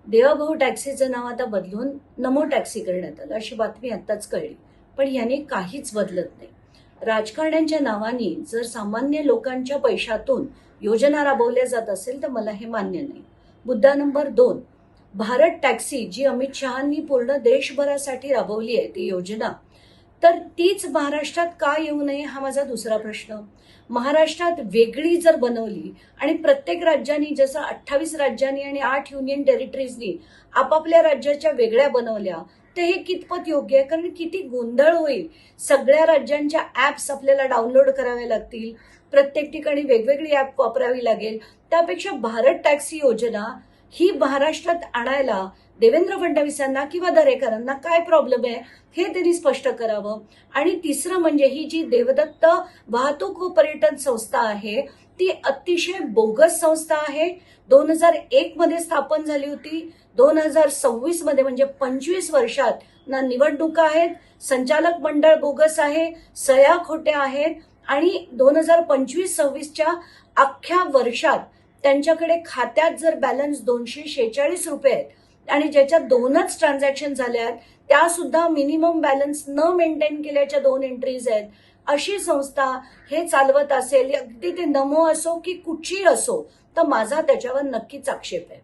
देवाभाऊ टॅक्सीचं नाव आता बदलून नमो टॅक्सी करण्यात आलं, अशी बातमी आत्ताच कळली. पण ह्याने काहीच बदलत नाही. राजकारण्यांच्या नावाने जर सामान्य लोकांच्या पैशातून योजना राबवल्या जात असेल तर मला हे मान्य नाही. मुद्दा नंबर 2, भारत टॅक्सी जी अमित शहांनी पूर्ण देशभरासाठी राबवली आहे ती योजना, तर तीच महाराष्ट्रात का येऊ नये हा माझा दुसरा प्रश्न. महाराष्ट्रात वेगळी जर बनवली आणि प्रत्येक राज्यांनी, जसं 28 राज्यांनी आणि 8 युनियन टेरिटरीजनी आपापल्या राज्याच्या वेगळ्या बनवल्या, तर हे कितपत योग्य आहे? कारण किती गोंधळ होईल. सगळ्या राज्यांच्या ऍप्स आपल्याला डाउनलोड कराव्या लागतील, प्रत्येक ठिकाणी वेगवेगळी ऍप वापरावी लागेल. त्यापेक्षा भारत टॅक्सी योजना ही महाराष्ट्रात आणायला देवेंद्र फडणवीसांना किंवा दरेकरांना काय प्रॉब्लेम आहे हे त्यांनी स्पष्ट करावं. आणि तिसरं म्हणजे ही जी देवदत्त वाहतूक व पर्यटन संस्था आहे ती अतिशय बोगस संस्था आहे. 2001 मध्ये स्थापन झाली होती. 2026 मध्ये म्हणजे 25 वर्षात ना निवडणुका आहेत, संचालक मंडळ बोगस आहे, सह्या खोट्या आहेत आणि 2025-26च्या अख्ख्या वर्षात त्यांच्याकडे खात्यात जर बॅलन्स 246 रुपये आहेत आणि ज्याच्यात 2च ट्रान्झॅक्शन झाल्या आहेत, त्या सुद्धा मिनिमम बॅलन्स न मेंटेन केल्याच्या 2 एंट्रीज आहेत. अशी संस्था हे चालवत असेल, अगदी ते नमो असो की कुठची असो, तर माझा त्याच्यावर नक्कीच आक्षेप आहे.